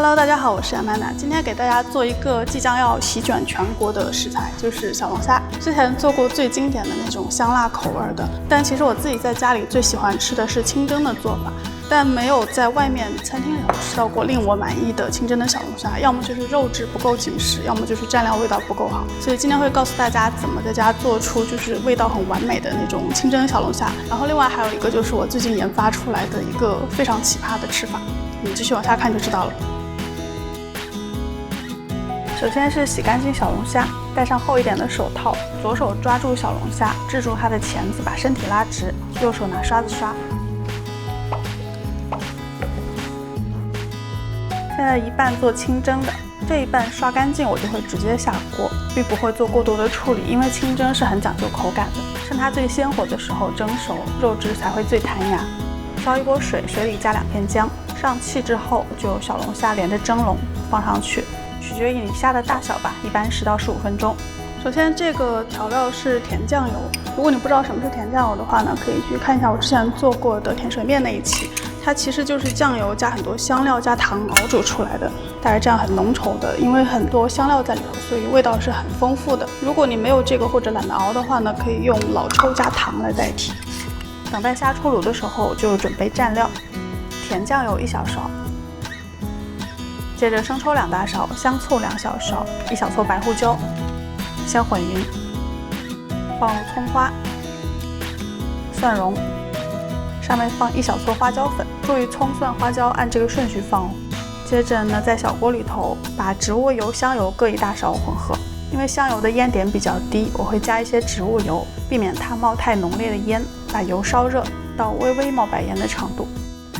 Hello， 大家好，我是Amanda，今天给大家做一个即将要席卷全国的食材，就是小龙虾。之前做过最经典的那种香辣口味的，但其实我自己在家里最喜欢吃的是清蒸的做法，但没有在外面餐厅里头吃到过令我满意的清蒸的小龙虾，要么就是肉质不够紧实，要么就是蘸料味道不够好。所以今天会告诉大家怎么在家做出就是味道很完美的那种清蒸小龙虾。然后另外还有一个就是我最近研发出来的一个非常奇葩的吃法，你继续往下看就知道了。首先是洗干净小龙虾，戴上厚一点的手套，左手抓住小龙虾，制住它的钳子，把身体拉直，右手拿刷子刷。现在一半做清蒸的，这一半刷干净我就会直接下锅，并不会做过多的处理，因为清蒸是很讲究口感的，趁它最鲜活的时候蒸熟，肉质才会最弹牙。烧一锅水，水里加2片姜，上气之后就小龙虾连着蒸笼放上去。取决于你虾的大小吧，一般10到15分钟。首先这个调料是甜酱油，如果你不知道什么是甜酱油的话呢，可以去看一下我之前做过的甜水面那一期，它其实就是酱油加很多香料加糖熬煮出来的，大概这样很浓稠的，因为很多香料在里头，所以味道是很丰富的。如果你没有这个或者懒得熬的话呢，可以用老抽加糖来代替。等待虾出炉的时候就准备蘸料，甜酱油1小勺。接着生抽2大勺，香醋2小勺，1小撮白胡椒，先混匀，放入葱花、蒜蓉，上面放1小撮花椒粉，注意葱蒜花椒按这个顺序放哦。接着呢，在小锅里头把植物油、香油各1大勺混合，因为香油的烟点比较低，我会加一些植物油，避免它冒太浓烈的烟，把油烧热到微微冒白烟的程度。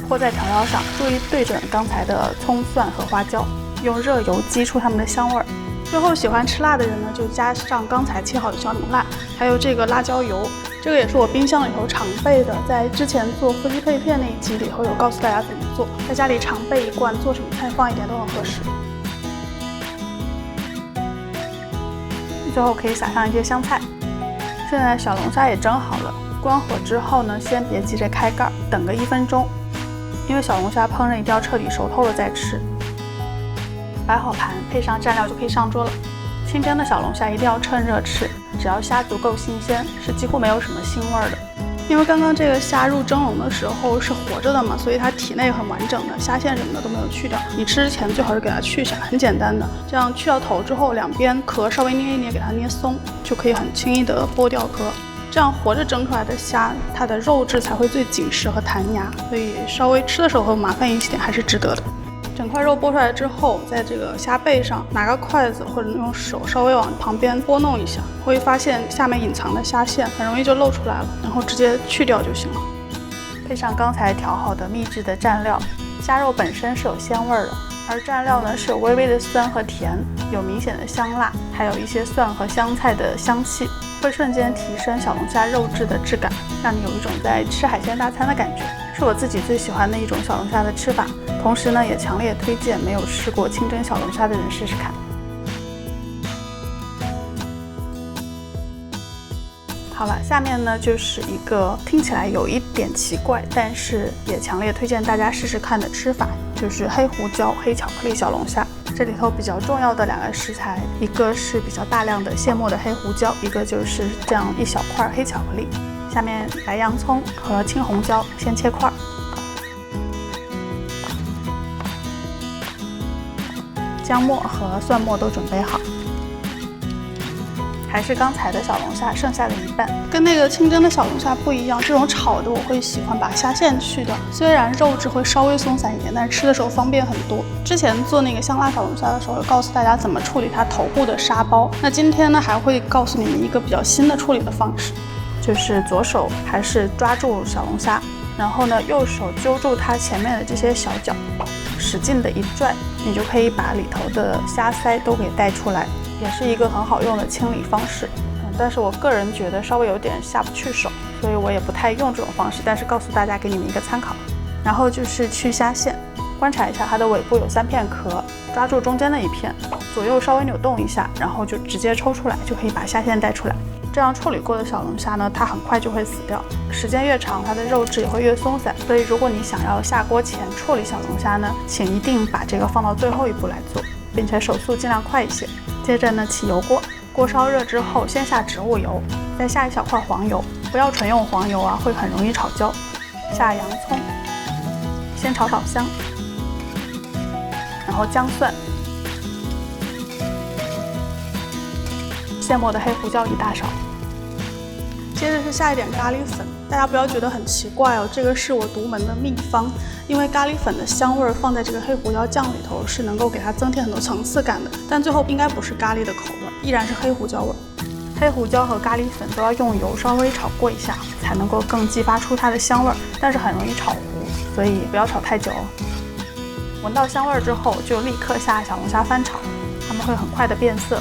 泼在调料上，注意对准刚才的葱蒜和花椒，用热油激出它们的香味儿。最后喜欢吃辣的人呢，就加上刚才切好的小浓辣，还有这个辣椒油，这个也是我冰箱里头常备的，在之前做夫妻肺片那一集里头有告诉大家怎么做，在家里常备一罐，做什么菜放一点都很合适。最后可以撒上一些香菜。现在小龙虾也蒸好了，关火之后呢，先别急着开盖，等个1分钟。因为小龙虾烹饪一定要彻底熟透了再吃。摆好盘，配上蘸料就可以上桌了。清蒸的小龙虾一定要趁热吃，只要虾足够新鲜，是几乎没有什么腥味的。因为刚刚这个虾入蒸笼的时候是活着的嘛，所以它体内很完整的，虾线什么的都没有去掉。你吃之前最好是给它去下，很简单的。这样去掉头之后，两边壳稍微捏一捏，给它捏松，就可以很轻易的剥掉壳。这样活着蒸出来的虾，它的肉质才会最紧实和弹牙，所以稍微吃的时候麻烦一些点还是值得的。整块肉剥出来之后，在这个虾背上拿个筷子或者用手稍微往旁边拨弄一下，会发现下面隐藏的虾线很容易就露出来了，然后直接去掉就行了。配上刚才调好的秘制的蘸料，虾肉本身是有鲜味的，而蘸料呢是有微微的酸和甜，有明显的香辣，还有一些蒜和香菜的香气，会瞬间提升小龙虾肉质的质感，让你有一种在吃海鲜大餐的感觉，是我自己最喜欢的一种小龙虾的吃法。同时呢，也强烈推荐没有试过清蒸小龙虾的人试试看。好了，下面呢就是一个听起来有一点奇怪，但是也强烈推荐大家试试看的吃法，就是黑胡椒黑巧克力小龙虾。这里头比较重要的2个食材，一个是比较大量的现磨的黑胡椒，一个就是这样1小块黑巧克力。下面白洋葱和青红椒先切块，姜末和蒜末都准备好。还是刚才的小龙虾剩下的一半，跟那个清蒸的小龙虾不一样，这种炒的我会喜欢把虾线去掉，虽然肉质会稍微松散一点，但是吃的时候方便很多。之前做那个香辣小龙虾的时候，告诉大家怎么处理它头部的沙包，那今天呢还会告诉你们一个比较新的处理的方式，就是左手还是抓住小龙虾，然后呢右手揪住它前面的这些小角，使劲的一拽，你就可以把里头的虾鳃都给带出来，也是一个很好用的清理方式。但是我个人觉得稍微有点下不去手，所以我也不太用这种方式，但是告诉大家给你们一个参考。然后就是去虾线，观察一下它的尾部有3片壳，抓住中间的一片，左右稍微扭动一下，然后就直接抽出来，就可以把虾线带出来。这样处理过的小龙虾呢，它很快就会死掉，时间越长，它的肉质也会越松散。所以如果你想要下锅前处理小龙虾呢，请一定把这个放到最后一步来做，并且手速尽量快一些。接着呢，起油锅，锅烧热之后，先下植物油，再下一小块黄油，不要纯用黄油啊，会很容易炒焦。下洋葱，先炒香，然后姜蒜，现磨的黑胡椒1大勺。接着是下一点咖喱粉，大家不要觉得很奇怪哦，这个是我独门的秘方。因为咖喱粉的香味放在这个黑胡椒酱里头是能够给它增添很多层次感的，但最后应该不是咖喱的口味，依然是黑胡椒味。黑胡椒和咖喱粉都要用油稍微炒过一下，才能够更激发出它的香味，但是很容易炒糊，所以不要炒太久哦。闻到香味之后，就立刻下小龙虾翻炒，它们会很快的变色。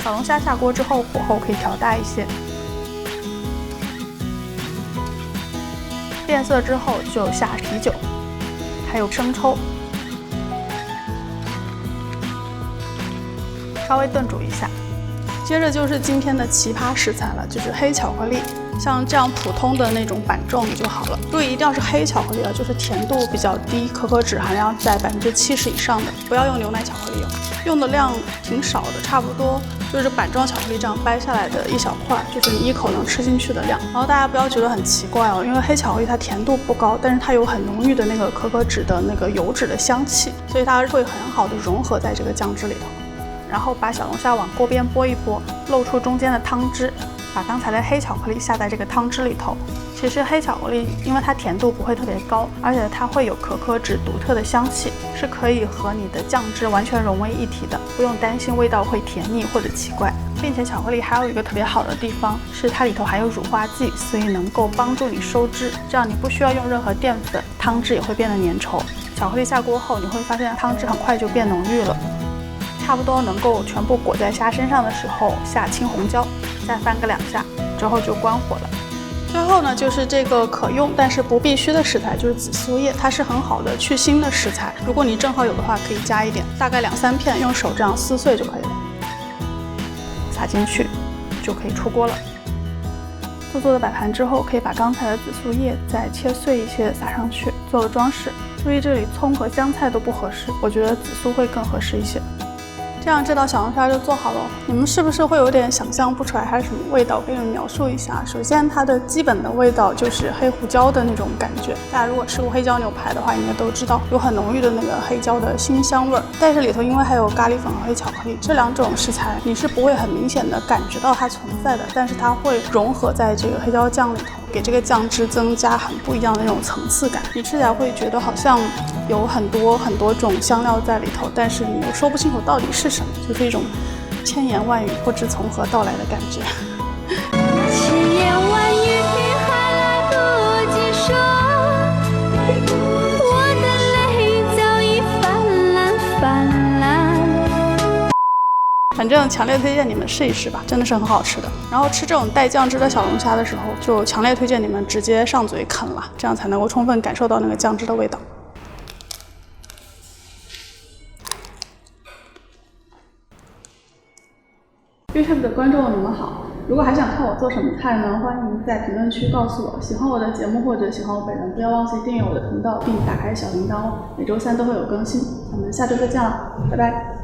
小龙虾下锅之后，火候可以调大一些。变色之后就下啤酒，还有生抽，稍微炖煮一下。接着就是今天的奇葩食材了，就是黑巧克力。像这样普通的那种板状就好了，注意一定要是黑巧克力啊，就是甜度比较低，可可脂含量在70%以上的，不要用牛奶巧克力哦。用的量挺少的，差不多就是板状巧克力这样掰下来的一小块，就是你一口能吃进去的量。然后大家不要觉得很奇怪哦，因为黑巧克力它甜度不高，但是它有很浓郁的那个可可脂的那个油脂的香气，所以它会很好的融合在这个酱汁里头。然后把小龙虾往锅边拨一拨，露出中间的汤汁，把刚才的黑巧克力下在这个汤汁里头。其实黑巧克力因为它甜度不会特别高，而且它会有可可脂独特的香气，是可以和你的酱汁完全融为一体的，不用担心味道会甜腻或者奇怪。并且巧克力还有一个特别好的地方，是它里头含有乳化剂，所以能够帮助你收汁，这样你不需要用任何淀粉，汤汁也会变得粘稠。巧克力下锅后，你会发现汤汁很快就变浓郁了。差不多能够全部裹在虾身上的时候，下青红椒，再翻个2下之后就关火了。最后呢，就是这个可用但是不必须的食材，就是紫苏叶，它是很好的去腥的食材。如果你正好有的话，可以加一点，大概2-3片，用手这样撕碎就可以了，撒进去就可以出锅了。做的摆盘之后，可以把刚才的紫苏叶再切碎一些撒上去，做个装饰。注意这里葱和香菜都不合适，我觉得紫苏会更合适一些。这样这道小龙虾就做好了，你们是不是会有点想象不出来它是什么味道？我给你们描述一下。首先，它的基本的味道就是黑胡椒的那种感觉。大家如果吃过黑椒牛排的话，应该都知道有很浓郁的那个黑椒的辛香味儿。但是里头因为还有咖喱粉和黑巧克力这2种食材，你是不会很明显的感觉到它存在的，但是它会融合在这个黑椒酱里头，给这个酱汁增加很不一样的那种层次感。你吃起来会觉得好像有很多种香料在里头，但是你又说不清楚到底是什么，就是一种千言万语不知从何到来的感觉。千言万语还来不及说，我的泪早已泛滥。反正强烈推荐你们试一试吧，真的是很好吃的。然后吃这种带酱汁的小龙虾的时候，就强烈推荐你们直接上嘴啃了，这样才能够充分感受到那个酱汁的味道。YouTube 的观众你们好，如果还想看我做什么菜呢，欢迎在评论区告诉我。喜欢我的节目或者喜欢我本人，不要忘记订阅我的频道并打开小铃铛哦，每周3都会有更新。咱们下周再见了，拜拜。